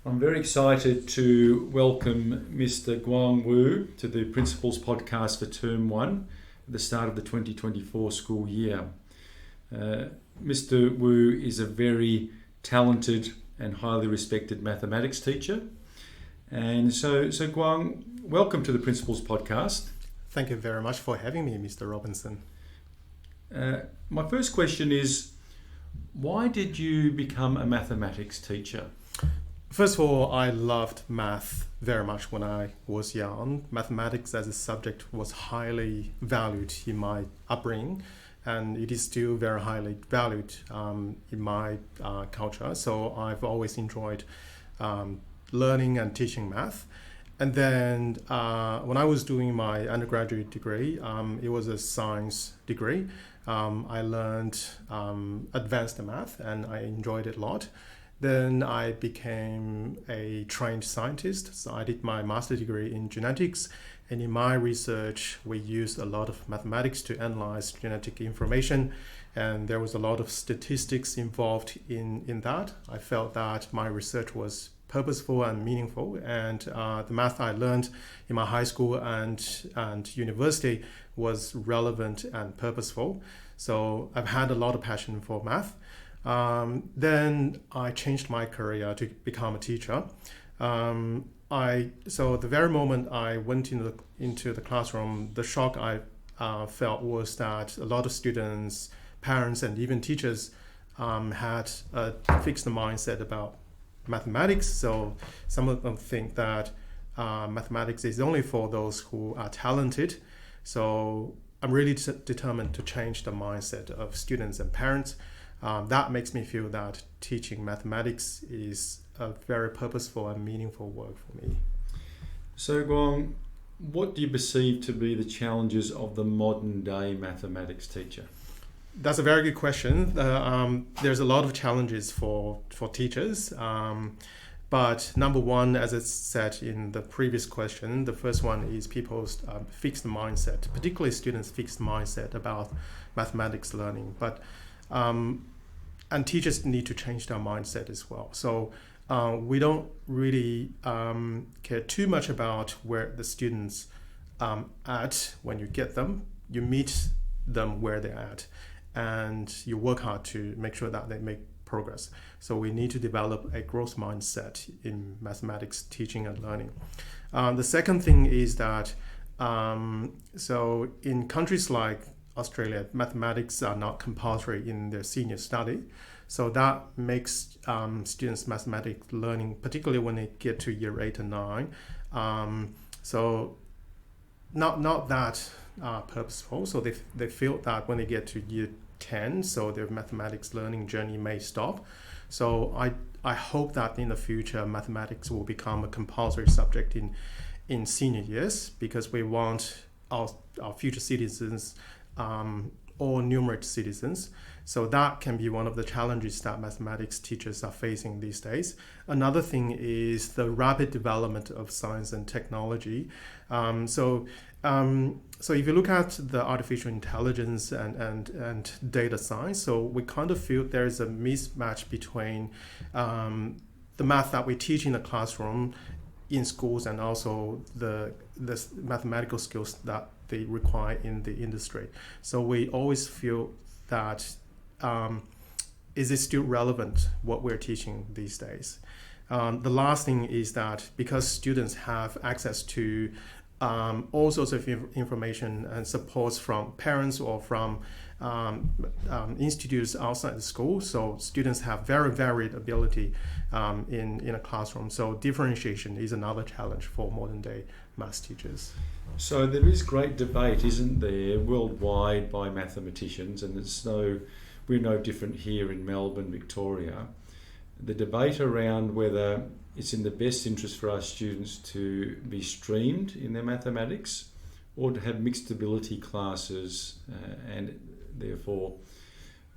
I'm very excited to welcome Mr. Guanghua Wu to the Principals Podcast for Term 1 at the start of the 2024 school year. Mr. Wu is a very talented and highly respected mathematics teacher. And so Guang, welcome to the Principals Podcast. Thank you very much for having me, Mr. Robertson. My first question is, why did you become a mathematics teacher? First of all, I loved math very much when I was young. Mathematics as a subject was highly valued in my upbringing, and it is still very highly valued in my culture. So I've always enjoyed learning and teaching math. And then when I was doing my undergraduate degree, it was a science degree. I learned advanced math and I enjoyed it a lot. Then I became a trained scientist. So I did my master's degree in genetics. And in my research, we used a lot of mathematics to analyze genetic information. And there was a lot of statistics involved in that. I felt that my research was purposeful and meaningful. And the math I learned in my high school and university was relevant and purposeful. So I've had a lot of passion for math. Then I changed my career to become a teacher. So the very moment I went into the classroom, the shock I felt was that a lot of students, parents, and even teachers had a fixed mindset about mathematics. So some of them think that mathematics is only for those who are talented. So I'm really determined to change the mindset of students and parents. That makes me feel that teaching mathematics is a very purposeful and meaningful work for me. So Guang, what do you perceive to be the challenges of the modern day mathematics teacher? That's a very good question. There's a lot of challenges for teachers. But number one, as I said in the previous question, the first one is people's fixed mindset, particularly students' fixed mindset about mathematics learning. But and teachers need to change their mindset as well. So we don't really care too much about where the students at when you get them. You meet them where they're at, and you work hard to make sure that they make progress. So we need to develop a growth mindset in mathematics teaching and learning. The second thing is that so in countries like Australia, mathematics are not compulsory in their senior study. So that makes students' mathematics learning, particularly when they get to year 8 and 9, so not that purposeful. So they feel that when they get to year 10, so their mathematics learning journey may stop. So I hope that in the future, mathematics will become a compulsory subject in senior years, because we want our future citizens or numerate citizens. So that can be one of the challenges that mathematics teachers are facing these days. Another thing is the rapid development of science and technology. So if you look at the artificial intelligence and data science, so we kind of feel there is a mismatch between the math that we teach in the classroom in schools and also the mathematical skills that they require in the industry. So we always feel that is it still relevant what we're teaching these days? The last thing is that because students have access to all sorts of information and supports from parents or from institutes outside the school, so students have very varied ability in a classroom. So differentiation is another challenge for modern day maths teachers. So there is great debate, isn't there, worldwide by mathematicians, and we're no different here in Melbourne, Victoria. The debate around whether it's in the best interest for our students to be streamed in their mathematics or to have mixed ability classes and therefore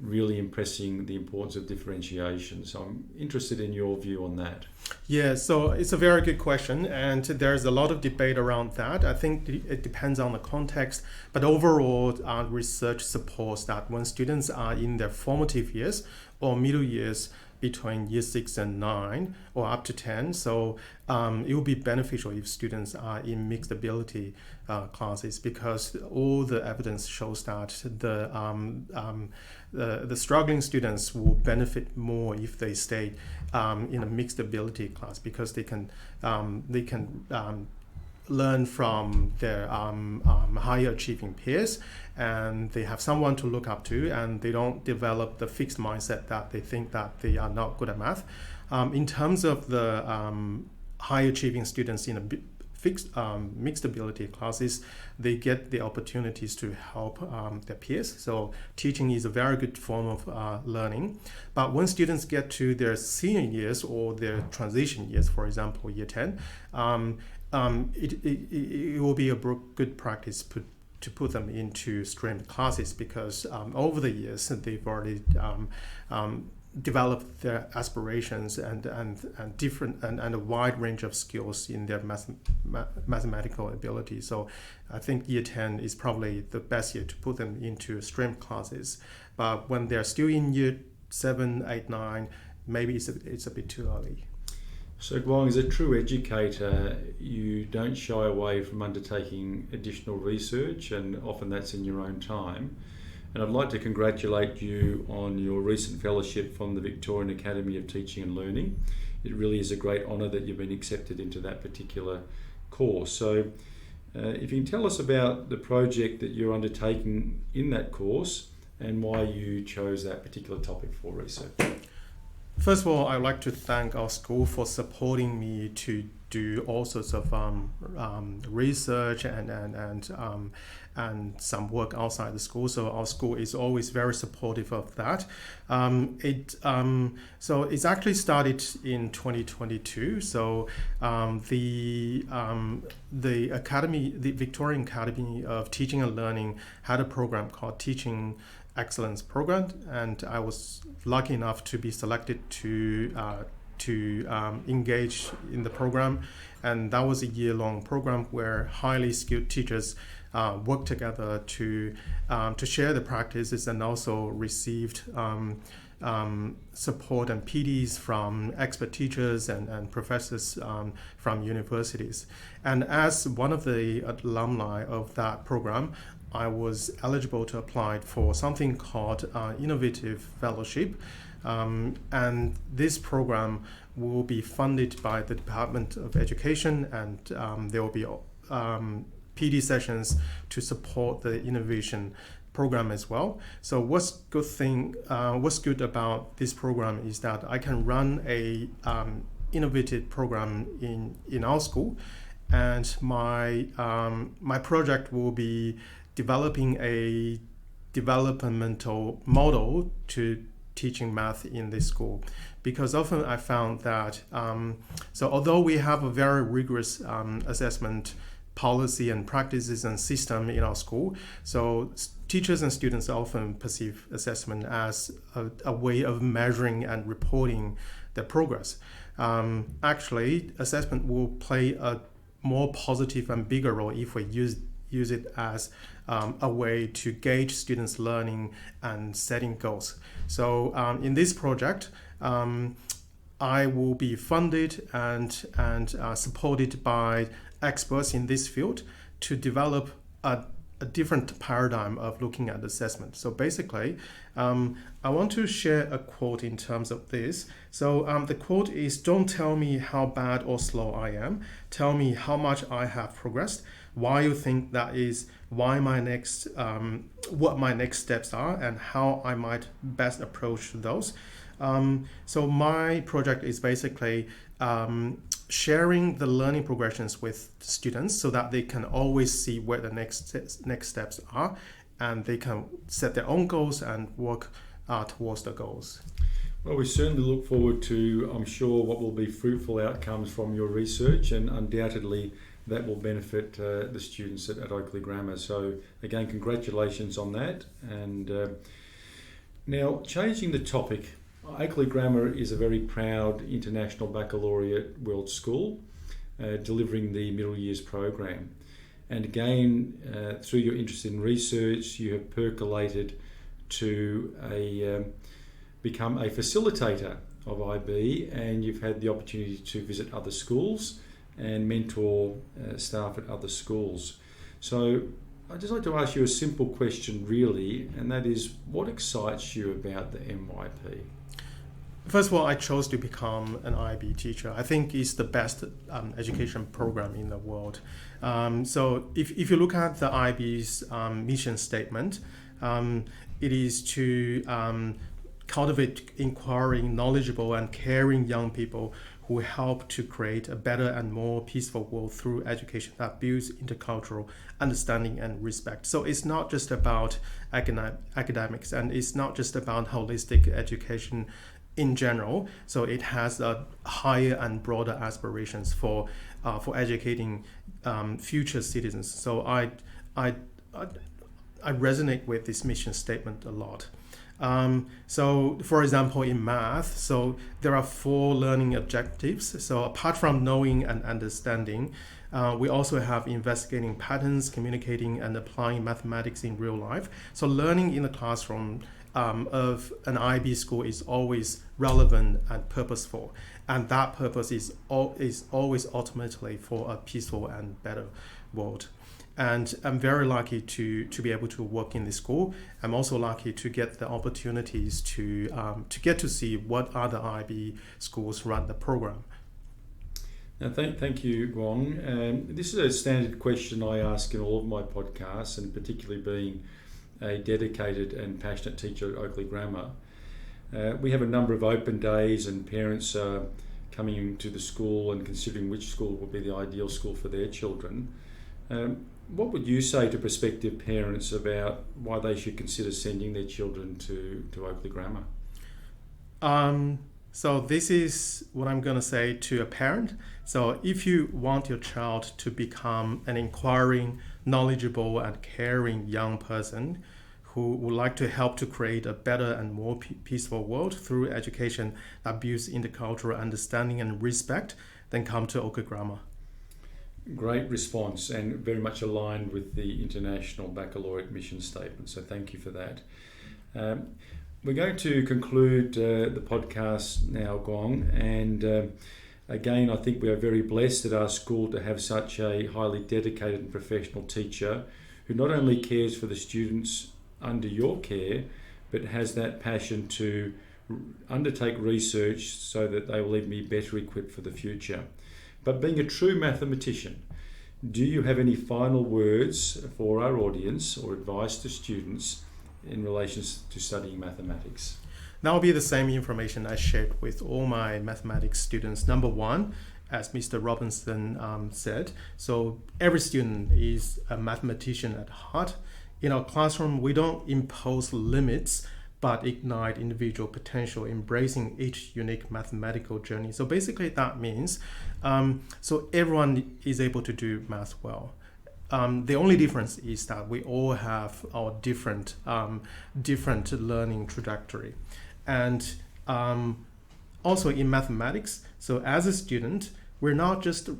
really impressing the importance of differentiation. So I'm interested in your view on that. Yeah, so it's a very good question, and there's a lot of debate around that. I think it depends on the context, but overall research supports that when students are in their formative years or middle years, between year 6 and 9 or up to 10. So it will be beneficial if students are in mixed ability classes, because all the evidence shows that the struggling students will benefit more if they stay in a mixed ability class, because they can learn from their higher achieving peers, and they have someone to look up to, and they don't develop the fixed mindset that they think that they are not good at math. In terms of the high achieving students in a fixed mixed ability classes, they get the opportunities to help their peers. So teaching is a very good form of learning. But when students get to their senior years or their transition years, for example, year 10, it will be a good practice to put them into streamed classes, because over the years they've already developed their aspirations and different and a wide range of skills in their mathematical ability. So I think year 10 is probably the best year to put them into streamed classes. But when they're still in year 7, 8, 9, maybe it's a bit too early. So Guang, as a true educator, you don't shy away from undertaking additional research, and often that's in your own time. And I'd like to congratulate you on your recent fellowship from the Victorian Academy of Teaching and Learning. It really is a great honour that you've been accepted into that particular course. So if you can tell us about the project that you're undertaking in that course and why you chose that particular topic for research. First of all, I'd like to thank our school for supporting me to do all sorts of research and some work outside the school. So our school is always very supportive of that. So it's actually started in 2022. So the academy, the Victorian Academy of Teaching and Learning, had a program called Teaching Excellence Program, and I was lucky enough to be selected to engage in the program. And that was a year-long program where highly skilled teachers worked together to share the practices, and also received support and PDs from expert teachers and professors from universities. And as one of the alumni of that program, I was eligible to apply for something called Innovative Fellowship. And this program will be funded by the Department of Education, and there will be PD sessions to support the innovation program as well. So what's good about this program is that I can run a innovative program in our school, and my project will be developing a developmental model to teaching math in this school. Because often I found that, so although we have a very rigorous assessment policy and practices and system in our school, so teachers and students often perceive assessment as a way of measuring and reporting their progress. Actually, assessment will play a more positive and bigger role if we use it as a way to gauge students' learning and setting goals. So in this project, I will be funded and supported by experts in this field to develop a different paradigm of looking at assessment. So basically, I want to share a quote in terms of this. So the quote is, "Don't tell me how bad or slow I am. Tell me how much I have progressed, why you think that is, what my next steps are, and how I might best approach those." So my project is basically sharing the learning progressions with students so that they can always see where the next steps are, and they can set their own goals and work towards the goals. Well, we certainly look forward to, I'm sure, what will be fruitful outcomes from your research, and undoubtedly that will benefit the students at Oakley Grammar. So again, congratulations on that. And now, changing the topic, Oakley Grammar is a very proud international baccalaureate world school, delivering the middle years program. And again, through your interest in research, you have percolated to become a facilitator of IB, and you've had the opportunity to visit other schools and mentor staff at other schools. So I'd just like to ask you a simple question really, and that is, what excites you about the MYP? First of all, I chose to become an IB teacher. I think it's the best education program in the world. So if you look at the IB's mission statement, it is to cultivate inquiring, knowledgeable and caring young people who help to create a better and more peaceful world through education that builds intercultural understanding and respect. So it's not just about academics, and it's not just about holistic education in general. So it has a higher and broader aspirations for educating future citizens. So I resonate with this mission statement a lot. So for example, in math, so there are 4 learning objectives. So apart from knowing and understanding, we also have investigating patterns, communicating and applying mathematics in real life. So learning in the classroom of an IB school is always relevant and purposeful, and that purpose is always ultimately for a peaceful and better world. And I'm very lucky to be able to work in this school. I'm also lucky to get the opportunities to get to see what other IB schools run the program. Now, thank you, Guang. This is a standard question I ask in all of my podcasts, and particularly being a dedicated and passionate teacher at Oakley Grammar. We have a number of open days, and parents are coming into the school and considering which school will be the ideal school for their children. What would you say to prospective parents about why they should consider sending their children to Oakley Grammar? So this is what I'm going to say to a parent. So if you want your child to become an inquiring, knowledgeable and caring young person who would like to help to create a better and more peaceful world through education that builds intercultural understanding and respect, then come to Oakley Grammar. Great response, and very much aligned with the International Baccalaureate mission statement. So thank you for that. We're going to conclude the podcast now, Guang, and again, I think we are very blessed at our school to have such a highly dedicated and professional teacher who not only cares for the students under your care, but has that passion to undertake research so that they will even be better equipped for the future. But being a true mathematician, do you have any final words for our audience or advice to students in relation to studying mathematics? That will be the same information I shared with all my mathematics students. Number 1, as Mr. Robertson said, so every student is a mathematician at heart. In our classroom, we don't impose limits, but ignite individual potential, embracing each unique mathematical journey. So basically that means, so everyone is able to do math well. The only difference is that we all have our different learning trajectory. And also in mathematics, so as a student, we're not just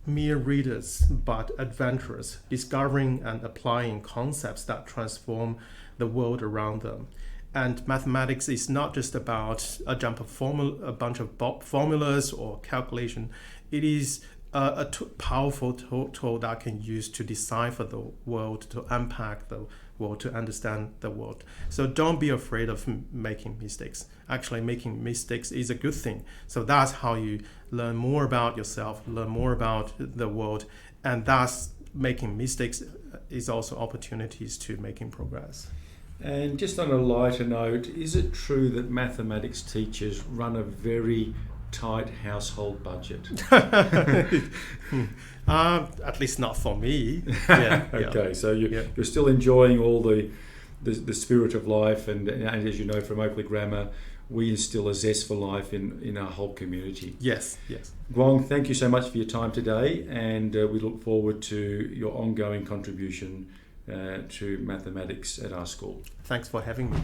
mere readers, but adventurers, discovering and applying concepts that transform the world around them. And mathematics is not just about a bunch of formulas or calculation. It is a powerful tool that can use to decipher the world, to unpack the world, to understand the world. So don't be afraid of making mistakes. Actually, making mistakes is a good thing. So that's how you learn more about yourself, learn more about the world, and thus making mistakes is also opportunities to making progress. And just on a lighter note, is it true that mathematics teachers run a very tight household budget? At least not for me. Yeah, okay, yeah. so you're still enjoying all the spirit of life, and as you know from Oakley Grammar, we instill a zest for life in our whole community. Yes. Guang, thank you so much for your time today, and we look forward to your ongoing contribution to mathematics at our school. Thanks for having me.